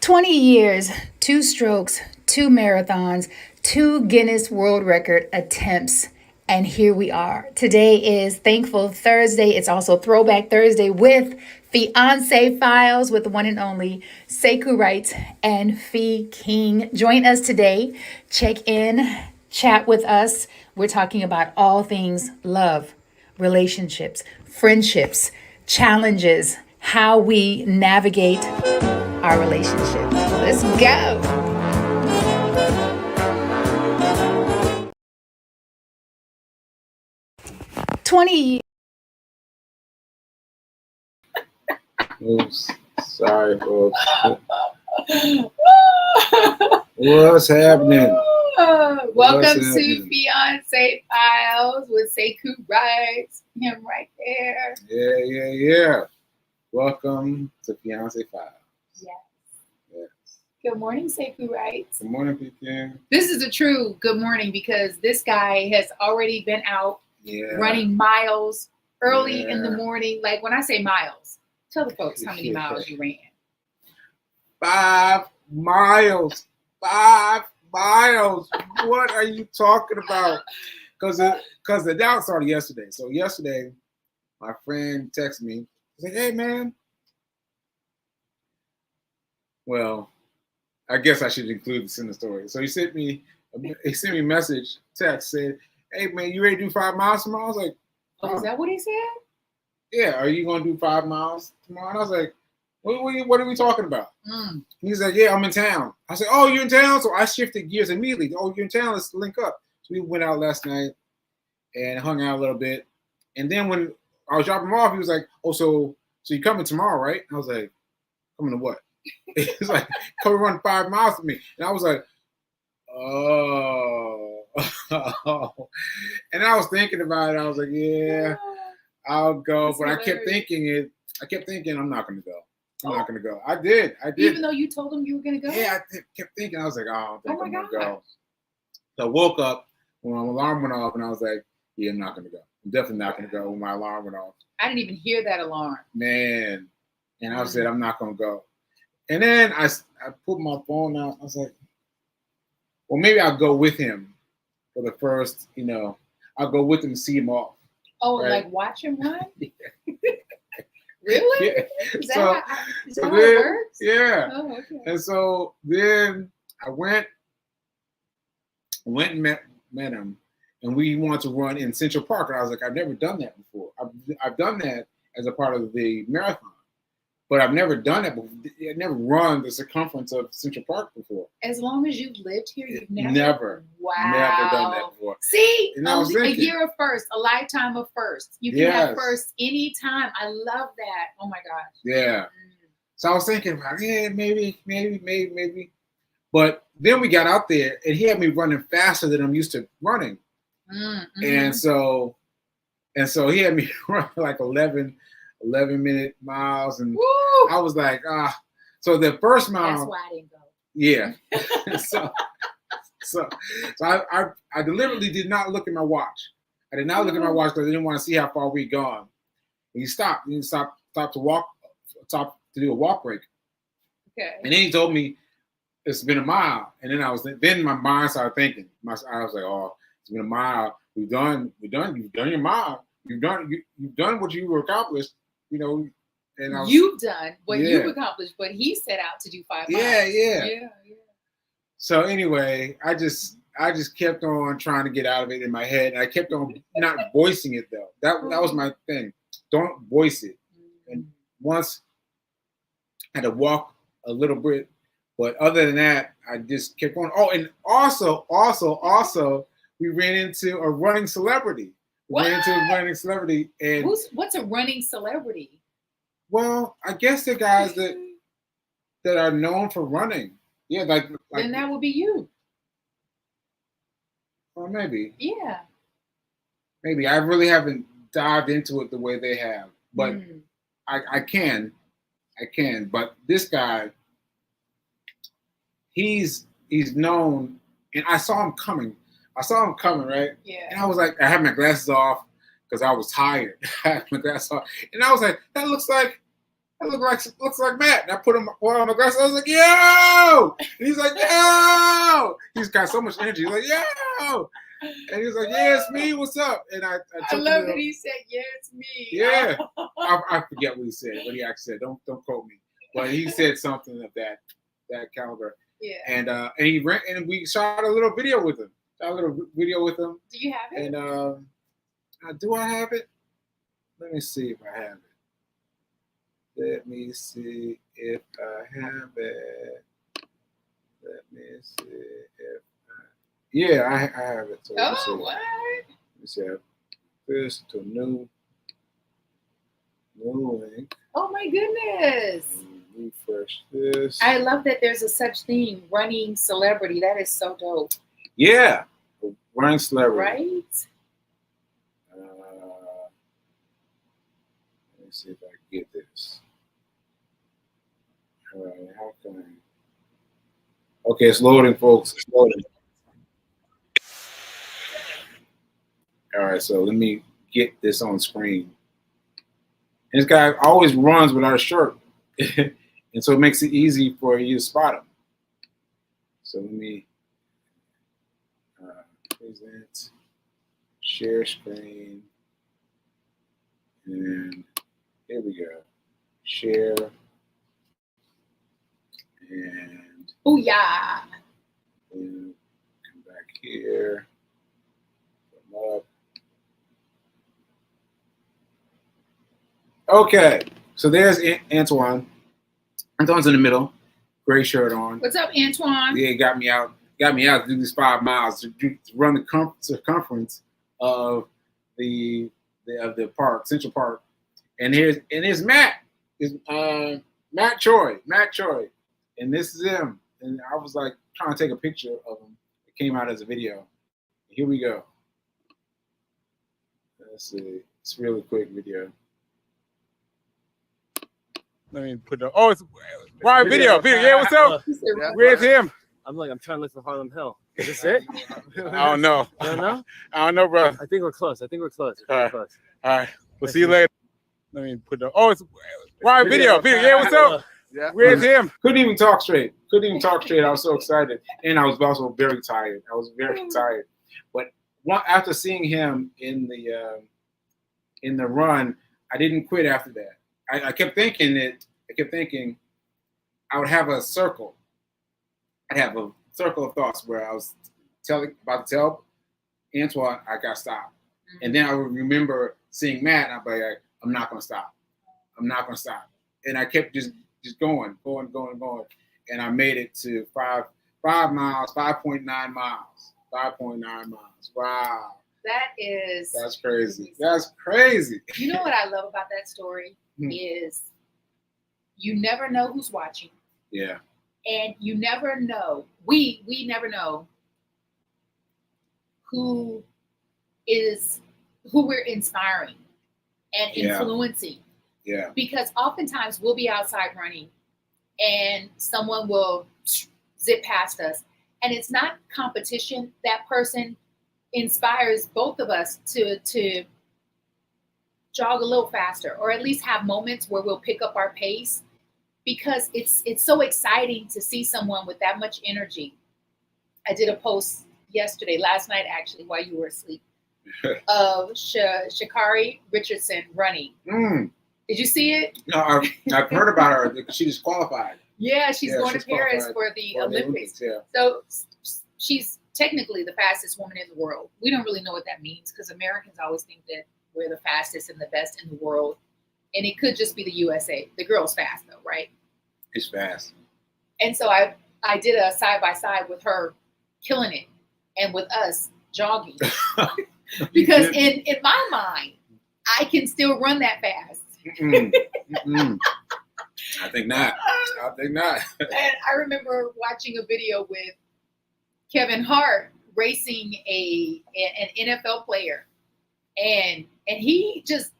20 years, two strokes, two marathons, two Guinness World Record attempts. And here we are. Today is Thankful Thursday. It's also Throwback Thursday with Fiance Files with the one and only Sekou Wright and Fee King. Join us today. Check in, chat with us. We're talking about all things love, relationships, friendships, challenges, how we navigate our relationship. Let's go. 20. Oops. Sorry, folks. What's happening? Welcome to Fiance Files with Sekou Wright. Him right there. Yeah. Welcome to Fiance Files. Yes. Good morning, Sekou Wright. Good morning, PK. This is a true good morning because this guy has already been out running miles early in the morning. Like when I say miles, tell the folks how many miles you ran. 5 miles. 5 miles. What are you talking about? Because the doubt started yesterday. So yesterday, my friend texted me. He's like, "Hey, man." Well, I guess I should include this in the story. So he sent me a message, text, said, "Hey, man, you ready to do 5 miles tomorrow?" I was like, "Oh, is that what he said?" "Yeah, are you going to do 5 miles tomorrow?" And I was like, what are we talking about? He's like, "Yeah, I'm in town." I said, "Oh, you're in town?" So I shifted gears immediately. "Oh, you're in town? Let's link up." So we went out last night and hung out a little bit. And then when I was dropping him off, he was like, "Oh, so you coming tomorrow, right?" And I was like, "Coming to what?" He's like, "Come run 5 miles with me." And I was like, "Oh." And I was thinking about it. I was like, "Yeah, I'll go." That's but hilarious. I kept thinking, I'm not going to go. I'm not going to go. I did. Even though you told him you were going to go? Yeah, I kept thinking. I was like, "Oh, I don't think I'm going to go." God. So I woke up when my alarm went off, and I was like, "Yeah, I'm not going to go. I'm definitely not going to go." When my alarm went off, I didn't even hear that alarm. Man. And I said, "I'm not going to go." And then I put my phone out. I was like, well, maybe I'll go with him for the first, I'll go with him to see him off. Oh, right? Like watch him run? Really? Yeah. Is that how it works? Yeah. Oh, okay. And so then I went and met him, and we wanted to run in Central Park. And I was like, I've never done that before. I've done that as a part of the marathon, but I've never done that before. I've never run the circumference of Central Park before. As long as you've lived here, you've never? Wow. Never done that before. See, a year of first, a lifetime of first. You can have first anytime. I love that. Oh my gosh. Yeah. So I was thinking about, maybe. But then we got out there, and he had me running faster than I'm used to running. And so he had me run like 11-minute miles, and woo! I was like, So the first mile. That's why I didn't go. Yeah. so I deliberately did not look at my watch. I did not look at my watch because I didn't want to see how far we'd gone. And he stopped. He stopped to do a walk break. Okay. And then he told me it's been a mile. And then my mind started thinking. I was like, "Oh, it's been a mile. You've done your mile. You've done what you accomplished, And you've done what you've accomplished, but he set out to do 5 miles. Yeah. So anyway, I just kept on trying to get out of it in my head, and I kept on not voicing it though. That was my thing. Don't voice it. And once I had to walk a little bit, but other than that, I just kept going. Oh, and also, we ran into a running celebrity. And what's a running celebrity? Well, I guess the guys that are known for running. Yeah, like then that would be you. Or maybe. Yeah. Maybe. I really haven't dived into it the way they have. But I can. But this guy, he's known, and I saw him coming, right? Yeah. And I was like, I had my glasses off because I was tired. I had my glasses off. And I was like, that looks like That looks like Matt. And I put him on the grass. I was like, yo! And he's like, yo! He's got so much energy. He's like, yo! And he was like, yeah, it's me. What's up? And I love that he said, yeah, it's me. Yeah. I forget what he said, what he actually said. Don't quote me. But he said something of that caliber. Yeah. And he ran, and we shot a little video with him. Do you have it? And do I have it? Let me see if I have it. Let me see if I have it. Let me see if yeah, I have it. So what? Let me see. This to new link. Oh my goodness. Refresh this. I love that there's a such thing, running celebrity. That is so dope. Yeah. Running celebrity. Right? Let me see if I can get this. All right, how can I? Okay, it's loading, folks. It's loading. All right, so let me get this on screen. And this guy always runs without a shirt. And so it makes it easy for you to spot him. So let me present, share screen, and here we go. Share, and Booyah! then come back here, come up. Okay, so there's Antoine. Antoine's in the middle, gray shirt on. What's up, Antoine? Yeah, got me out to do these 5 miles to run the circumference of the park, Central Park. And here's Matt. Is Matt Choi. And this is him. And I was like trying to take a picture of him. It came out as a video. Here we go. Let's see. It's a really quick video. Let me put the it's Brian video. Yeah, what's up? Where's him? I'm trying to look for Harlem Hill. Is this it? I don't know. You don't know? I don't know, bro. I think we're close. All right. We'll see you later. Let me put the it's Brian video. Yeah, what's up? Where's him? Couldn't even talk straight. I was so excited. And I was also very tired. But after seeing him in the run, I didn't quit after that. I kept thinking I would have a circle. I'd have a circle of thoughts where I was about to tell Antoine I got stopped. Mm-hmm. And then I would remember seeing Matt and I'd be like, I'm not gonna stop. And I kept just going. And I made it to 5 miles, 5.9 miles. 5.9 miles. Wow. That's crazy. You know what I love about that story is you never know who's watching. Yeah. And you never know. We never know who we're inspiring and influencing. Yeah. Because oftentimes we'll be outside running and someone will zip past us. And it's not competition. That person inspires both of us to jog a little faster, or at least have moments where we'll pick up our pace, because it's so exciting to see someone with that much energy. I did a post last night actually, while you were asleep, of Sha'Carri Richardson running. Did you see it? No, I've heard about her. She just qualified. Yeah, she's going to Paris for the Olympics. Yeah. So she's technically the fastest woman in the world. We don't really know what that means, because Americans always think that we're the fastest and the best in the world. And it could just be the USA. The girl's fast though, right? It's fast. And so I did a side-by-side with her killing it and with us jogging. Because in my mind, I can still run that fast. I think not. And I remember watching a video with Kevin Hart racing an NFL player. And he just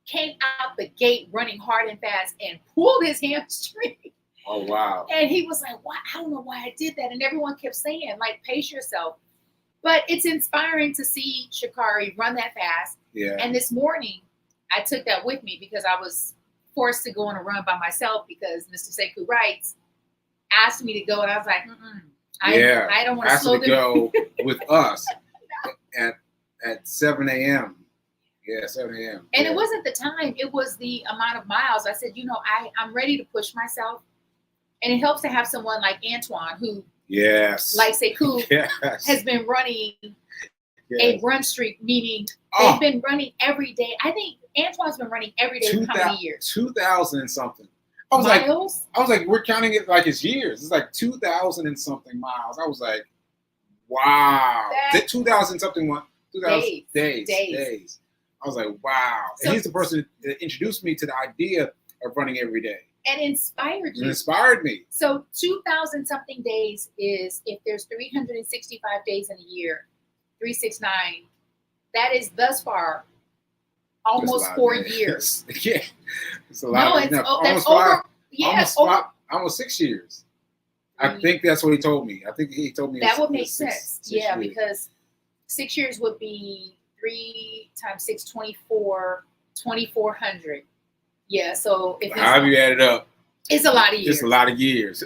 came out the gate running hard and fast and pulled his hamstring. Oh, wow. And he was like, "Why? I don't know why I did that." And everyone kept saying, like, pace yourself. But it's inspiring to see Sha'Carri run that fast. Yeah. And this morning, I took that with me because I was forced to go on a run by myself because Mr. Sekou Wrights asked me to go, and I was like, I don't want to asked slow her to them. go with us at 7 a.m. Yeah, 7 a.m. And yeah. it wasn't the time; it was the amount of miles. I said, I'm ready to push myself, and it helps to have someone like Antoine who, like Sekou, has been running a run streak, meaning they've been running every day. I think Antoine's been running every day for how many years? 2,000 and something. I was like, we're counting it like it's years. It's like 2,000 and something miles. I was like, wow. 2,000 something 2,000 days. I was like, wow. So, and he's the person that introduced me to the idea of running every day. And inspired you. It inspired me. So 2,000 something days is, if there's 365 days in a year, 369, that is thus far almost 4 years. Yeah. It's a lot. Almost 6 years. I think that's what he told me. I think he told me that would make sense. Six years. Because 6 years would be 3 times 6, 24, 2,400. Yeah, so if however you add it up, it's a lot of years. It's a lot of years.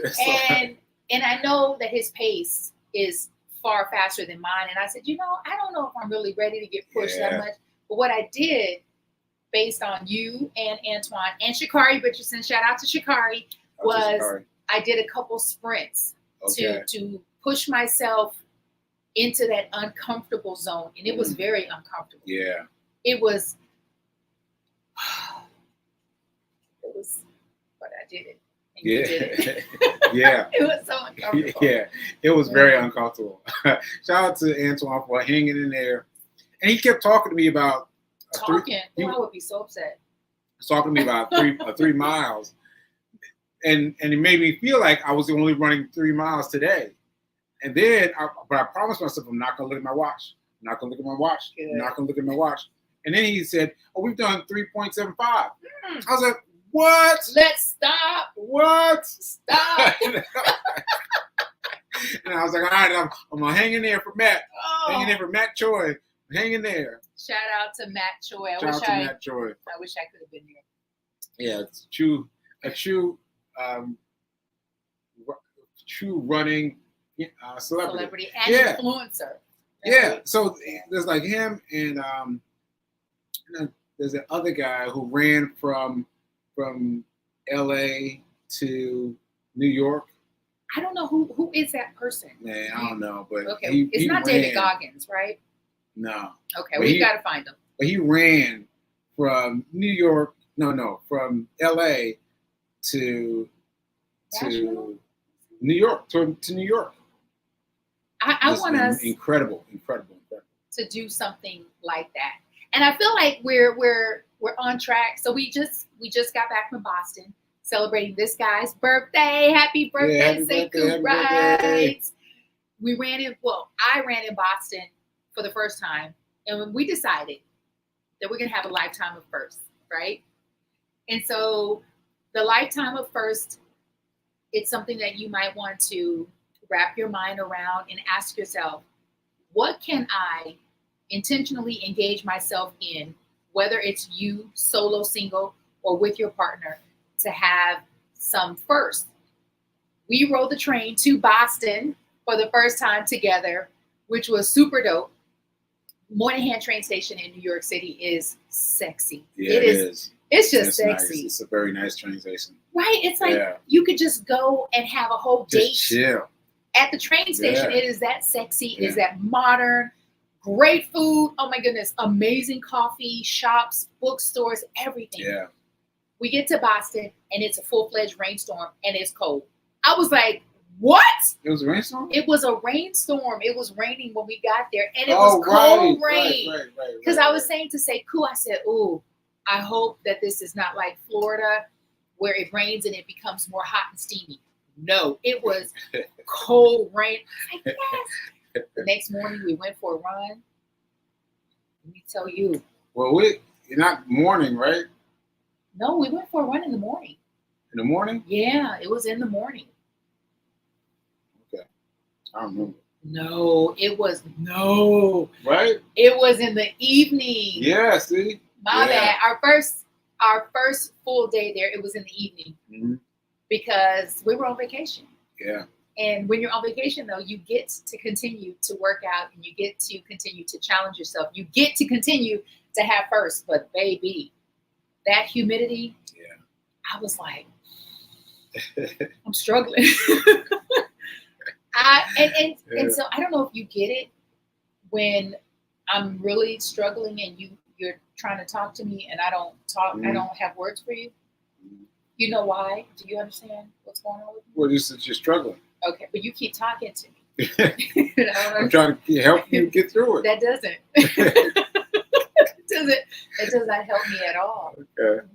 And I know that his pace is far faster than mine. And I said, I don't know if I'm really ready to get pushed that much. But what I did, based on you and Antoine and Shikari Richardson, shout out to Shikari, I did a couple sprints to push myself into that uncomfortable zone. And it was very uncomfortable. Yeah. It was, but I did it. And you did it. Yeah. It was so uncomfortable. Yeah. It was very uncomfortable. Shout out to Antoine for hanging in there. And he kept talking to me about I would be so upset. Talking to me about 3 miles. And it made me feel like I was only running 3 miles today. And then, but I promised myself I'm not going to look at my watch. I'm not going to look at my watch. Good. I'm not going to look at my watch. And then he said, we've done 3.75. I was like, what? Let's stop. What? Stop. And I was like, all right, I'm going to hang in there for Matt. Hang in there for Matt Choi. Hang in there. Shout out to Matt Choi. I wish I could have been there. Yeah, it's a true running celebrity and influencer. Yeah, so there's like him and there's the other guy who ran from LA to New York. I don't know who is that person. Man, I don't know, but it's not David Goggins, right? No. Okay, we've got to find him. But he ran from New York. No, from LA to New York to New York. I want us incredible to do something like that, and I feel like we're on track. So we just got back from Boston, celebrating this guy's birthday. Happy birthday, Sekou Wrights. I ran in Boston for the first time, and when we decided that we're gonna have a lifetime of first, right? And so the lifetime of first, it's something that you might want to wrap your mind around and ask yourself, what can I intentionally engage myself in, whether it's you solo, single, or with your partner, to have some first. We rode the train to Boston for the first time together, which was super dope. Moynihan train station in New York City is sexy. Yeah, it is. It's just sexy. Nice. It's a very nice train station. Right? It's like you could just go and have a whole date. Just chill. At the train station, it is that sexy. It is that modern, great food. Oh my goodness. Amazing coffee, shops, bookstores, everything. Yeah. We get to Boston and it's a full-fledged rainstorm and it's cold. I was like, what? It was a rainstorm? It was a rainstorm. It was raining when we got there. And it was cold rain. Because I was saying to Sekou, I said, ooh, I hope that this is not like Florida where it rains and it becomes more hot and steamy. No, it was cold rain. Like, yes. The next morning we went for a run. Let me tell you. Well, you're not morning, right? No, we went for a run in the morning. In the morning? Yeah, it was in the morning. Okay. I don't remember. No, it was no. Right? It was in the evening. Yeah, see? My bad. Our first full day there, it was in the evening because we were on vacation. Yeah. And when you're on vacation, though, you get to continue to work out and you get to continue to challenge yourself. You get to continue to have first. But baby, that humidity, I was like, I'm struggling. And so I don't know if you get it when I'm really struggling and you're trying to talk to me and I don't talk, I don't have words for you. You know why? Do you understand what's going on with me? Well, you said you're struggling. Okay, but you keep talking to me. I'm trying to help you get through it. That doesn't. That does not help me at all. Okay.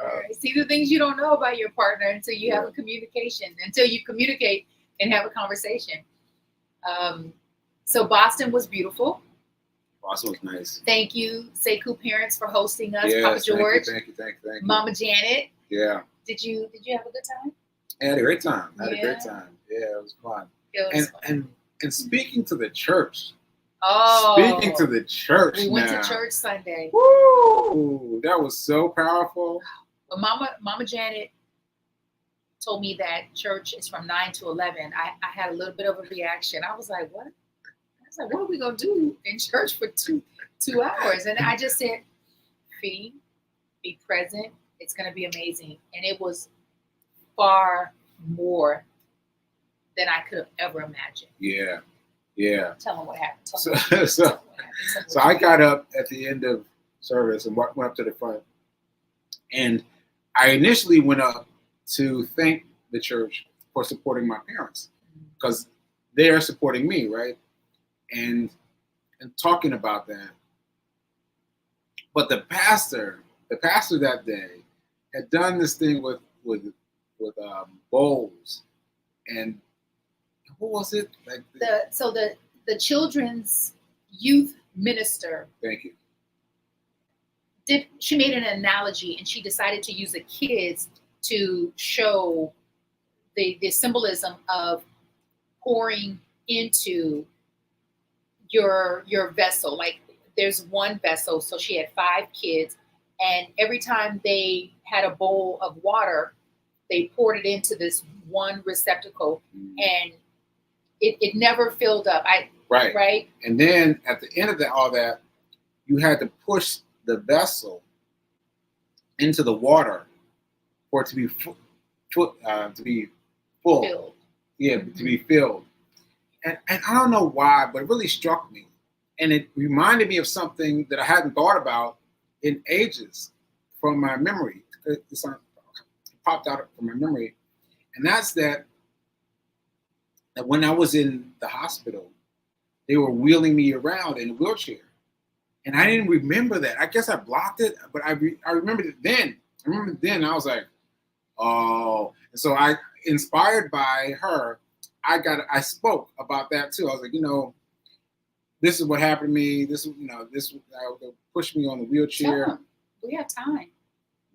All right. See the things you don't know about your partner until you have a communication, until you communicate and have a conversation. So Boston was beautiful. Boston was nice. Thank you, Sekou parents, for hosting us. Yes, Papa George. Thank you. Mama Janet. Yeah. Did you have a good time? I had a great time. Yeah, it was fun. And speaking to the church. Oh. Speaking to the church. We went to church Sunday. Woo! That was so powerful. But Mama Janet told me that church is from 9 to 11. I had a little bit of a reaction. I was like, what? I was like, what are we going to do in church for two hours? And I just said, be present. It's going to be amazing. And it was far more than I could have ever imagined. Yeah. Tell them what happened. So I got up at the end of service and went up to the front. And I initially went up to thank the church for supporting my parents because they're supporting me, right? And talking about that. But the pastor that day had done this thing with bowls, and what was it like? The children's youth minister. Thank you. She made an analogy, and she decided to use the kids to show the symbolism of pouring into your vessel. Like there's one vessel, so she had 5 kids, and every time they had a bowl of water, they poured it into this one receptacle, and it never filled up. Right. And then at the end of all that, you had to push the vessel into the water for it to be full. Filled. Yeah, to be filled. And I don't know why, but it really struck me. And it reminded me of something that I hadn't thought about in ages from my memory. It popped out from my memory. And that's that when I was in the hospital, they were wheeling me around in a wheelchair. And I didn't remember that. I guess I blocked it, but I remembered it then. I was like, oh. And so inspired by her, I spoke about that too. I was like, this is what happened to me. This pushed me on the wheelchair. Yeah, we have time.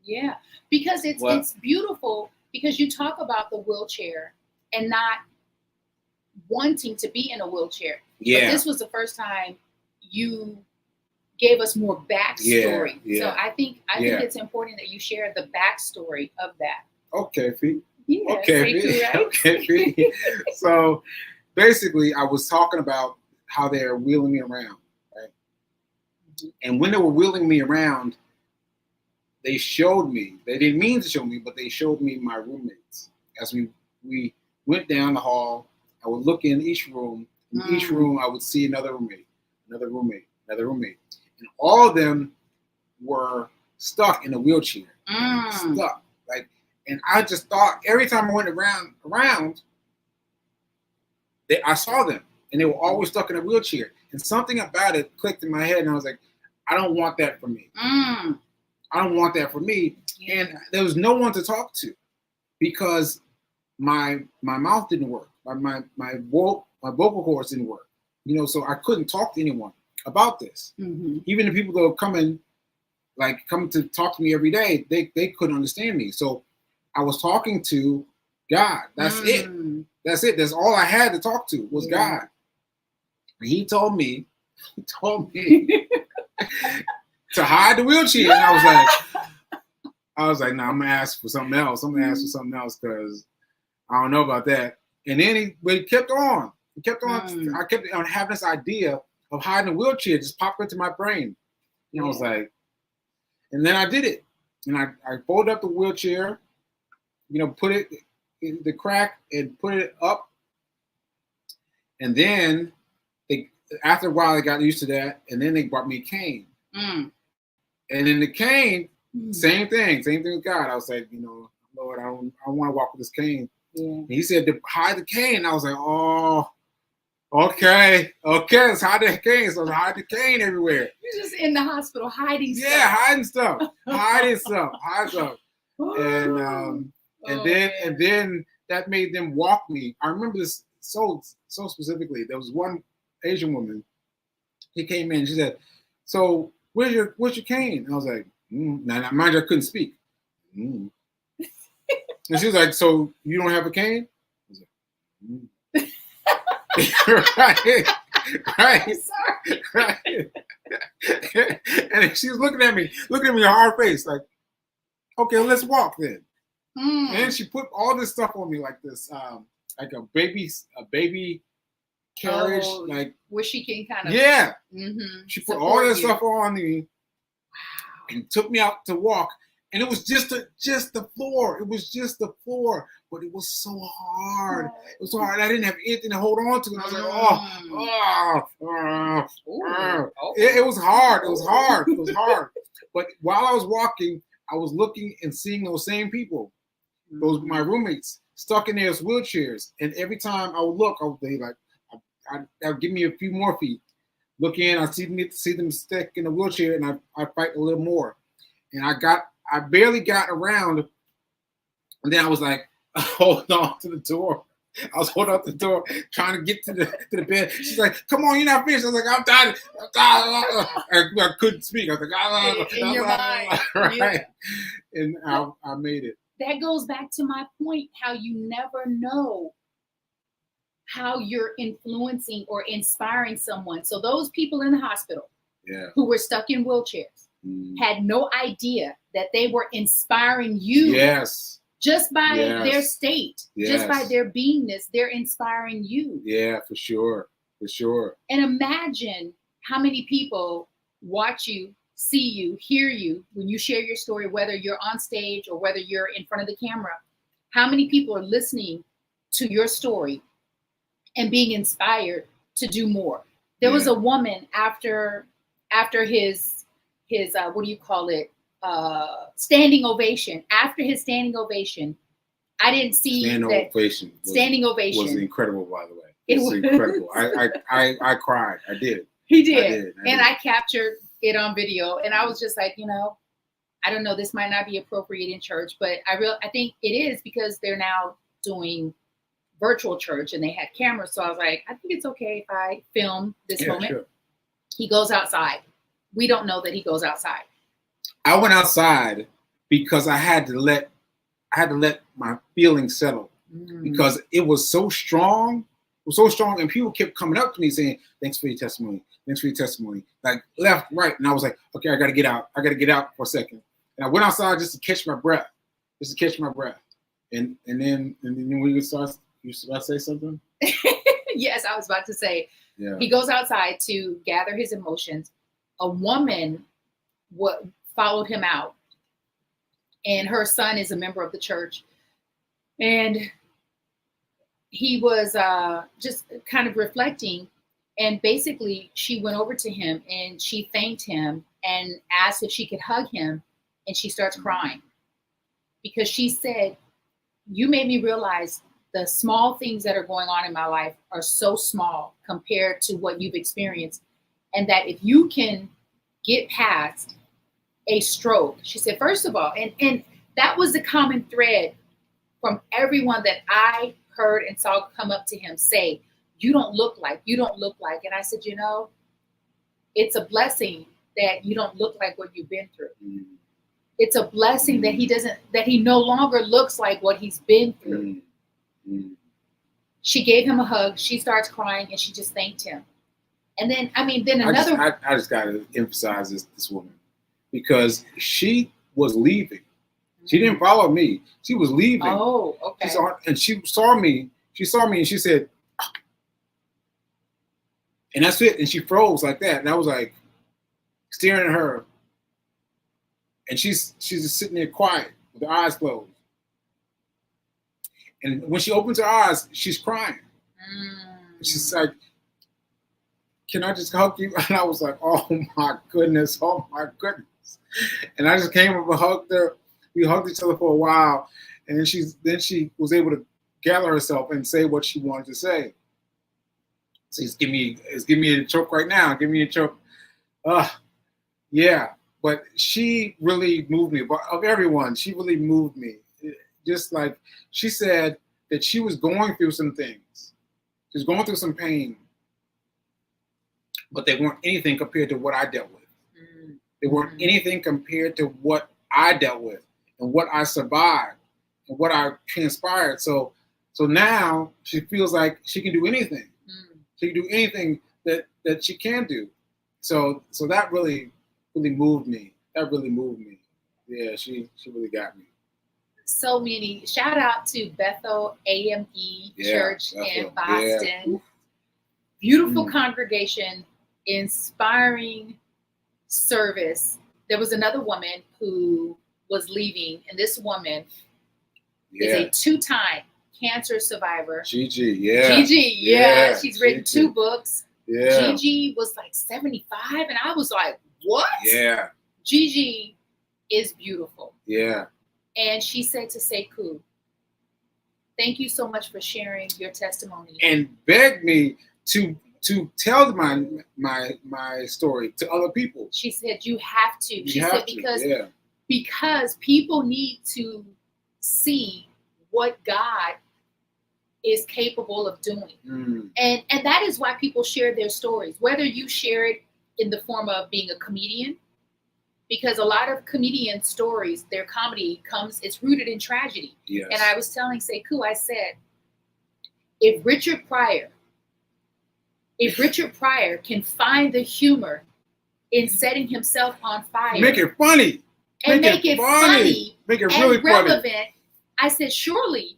Yeah, because it's beautiful because you talk about the wheelchair and not wanting to be in a wheelchair. Yeah. But this was the first time you gave us more backstory. Yeah. So I think it's important that you share the backstory of that. Okay, Fee. Yeah, okay, right? Okay, Fee. So basically, I was talking about how they're wheeling me around, right? Mm-hmm. And when they were wheeling me around, they showed me. They didn't mean to show me, but they showed me my roommates. As we went down the hall, I would look in each room. In each room, I would see another roommate. And all of them were stuck in a wheelchair. Stuck. And I just thought every time I went around, I saw them. And they were always stuck in a wheelchair. And something about it clicked in my head. And I was like, I don't want that for me. I don't want that for me. Yeah. And there was no one to talk to because my mouth didn't work. My vocal cords didn't work. So I couldn't talk to anyone about this. Mm-hmm. Even the people that were coming to talk to me every day, they couldn't understand me. So I was talking to God. That's it. That's it. That's all I had to talk to was God. And he told me to hide the wheelchair. And I was like, nah, I'm gonna ask for something else. I'm gonna ask for something else because I don't know about that. And then he kept on. He kept on. I kept on having this idea of hiding a wheelchair just popped into my brain. And I was like, and then I did it. And I folded up the wheelchair, put it in the crack and put it up. And then after a while, I got used to that. And then they brought me a cane. And then the cane, same thing with God. I was like, Lord, I don't want to walk with this cane. And he said to hide the cane. I was like, oh, okay, let's hide the cane. So I hide the cane everywhere. You're just in the hospital hiding stuff. Yeah, hiding stuff. And then that made them walk me. I remember this so specifically. There was one Asian woman. She came in. She said, "So where's your cane?" And I was like, Now mind you, I couldn't speak. And she was like, "So you don't have a cane?" I was like, right. And she was looking at me with a hard face, like, okay, let's walk then. And she put all this stuff on me, like this, like a baby carriage, like where she can kind of She put all that stuff on me and took me out to walk. And it was just the floor. It was just the floor, but it was so hard. It was so hard. I didn't have anything to hold on to. And I was like, it was hard. It was hard. But while I was walking, I was looking and seeing those same people, my roommates, stuck in their wheelchairs. And every time I would look, they would give me a few more feet. Look in, I see them stuck in a wheelchair, and I fight a little more. And I barely got around, and then I was like, holding on to the door. I was holding on to the door, trying to get to the bed. She's like, "Come on, you're not finished." I was like, "I'm tired." I couldn't speak. I was like, in your mind, right? And I made it. That goes back to my point: how you never know how you're influencing or inspiring someone. So those people in the hospital, who were stuck in wheelchairs, had no idea that they were inspiring you. Yes. Just by their state, just by their beingness, they're inspiring you. Yeah, for sure. And imagine how many people watch you, see you, hear you when you share your story, whether you're on stage or whether you're in front of the camera. How many people are listening to your story and being inspired to do more? There was a woman after his what do you call it? Standing ovation. After his standing ovation, I didn't see Standing ovation was incredible. By the way, it was incredible. I cried. I did. He did, and I captured it on video. And I was just like, I don't know. This might not be appropriate in church, but I think it is, because they're now doing virtual church and they had cameras. So I was like, I think it's okay if I film this moment. Sure. He goes outside. We don't know that he goes outside. I went outside because I had to let my feelings settle, because it was so strong. It was so strong, and people kept coming up to me saying, "Thanks for your testimony. Thanks for your testimony." Like left, right, and I was like, "Okay, I got to get out. I got to get out for a second." And I went outside just to catch my breath, And then when you start to say something. Yes, I was about to say. Yeah. He goes outside to gather his emotions. A woman followed him out, and her son is a member of the church, and he was just kind of reflecting, and basically she went over to him and she thanked him and asked if she could hug him, and she starts crying because she said, "You made me realize the small things that are going on in my life are so small compared to what you've experienced, and that if you can get past a stroke," she said, first of all, and that was the common thread from everyone that I heard and saw come up to him say, you don't look like. And I said, it's a blessing that you don't look like what you've been through. It's a blessing that he no longer looks like what he's been through. She gave him a hug. She starts crying and she just thanked him. And then, another. I just got to emphasize this woman. because she was leaving. She didn't follow me. She was leaving. Oh, okay. She saw me. She saw me and she said, and that's it. And she froze like that. And I was like staring at her. And she's just sitting there quiet with her eyes closed. And when she opens her eyes, she's crying. She's like, "Can I just hug you?" And I was like, "Oh my goodness, oh my goodness!" And I just came up and hugged her. We hugged each other for a while, and then she was able to gather herself and say what she wanted to say. So give me a choke right now. Give me a choke. Yeah. But she really moved me. But of everyone, she really moved me. Just like she said that she was going through some things. She was going through some pain. But they weren't anything compared to what I dealt with. They weren't anything compared to what I dealt with and what I survived and what I transpired. So now she feels like she can do anything. She can do anything that she can do. So that really moved me. That really moved me. Yeah, she really got me. So many. Shout out to Bethel AME Church in Boston. Yeah. Beautiful congregation, inspiring service. There was another woman who was leaving, and this woman is a 2-time cancer survivor. Gigi, yeah. She's written 2 books. Yeah. Gigi was like 75, and I was like, what? Yeah. Gigi is beautiful. Yeah. And she said to Sekou, "Thank you so much for sharing your testimony." And begged me to tell my story to other people. She said, "You have to." She said, because people need to see what God is capable of doing. And that is why people share their stories, whether you share it in the form of being a comedian, because a lot of comedian stories, their comedy it's rooted in tragedy. Yes. And I was telling Sekou, I said, if Richard Pryor can find the humor in setting himself on fire, make it funny, and make it funny, make it really relevant, funny. I said, surely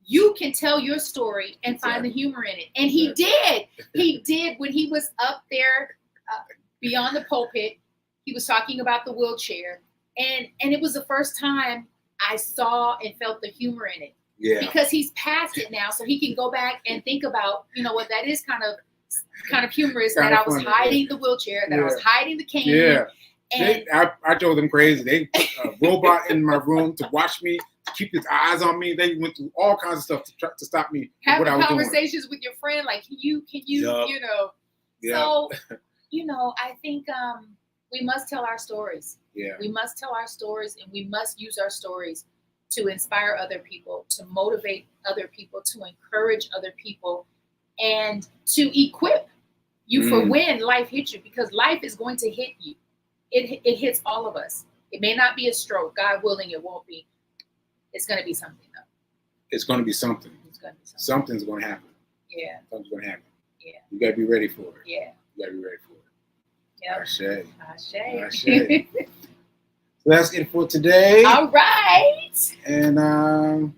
you can tell your story and find the humor in it. And he did. He did. When he was up there beyond the pulpit, he was talking about the wheelchair. And it was the first time I saw and felt the humor in it. Yeah. Because he's past it now, so he can go back and think about, what that is kind of humorous, that I was hiding the wheelchair, that I was hiding the cane. Yeah. And I drove them crazy. They put a robot in my room to watch me, to keep his eyes on me. They went through all kinds of stuff to stop me. Having conversations with your friend, like, can you, So, I think we must tell our stories. Yeah. We must tell our stories, and we must use our stories to inspire other people, to motivate other people, to encourage other people, and to equip you for when life hits you, because life is going to hit you. It hits all of us. It may not be a stroke. God willing, it won't be. It's going to be something, though. It's going to be something. It's going to be something. Something's going to happen. Yeah. Something's going to happen. Yeah. You got to be ready for it. Yeah. You got to be ready for it. Yep. Ashe. So that's it for today. All right. And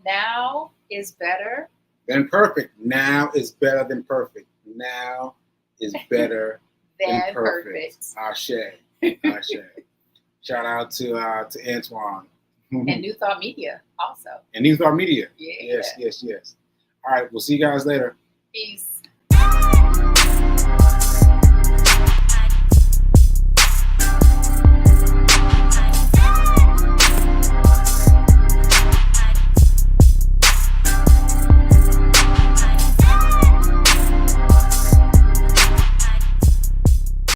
now is better than perfect. Now is better than perfect. Now is better than perfect. Ashe. Shout out to Antoine. And New Thought Media also. And New Thought Media. Yeah. Yes. All right. We'll see you guys later. Peace.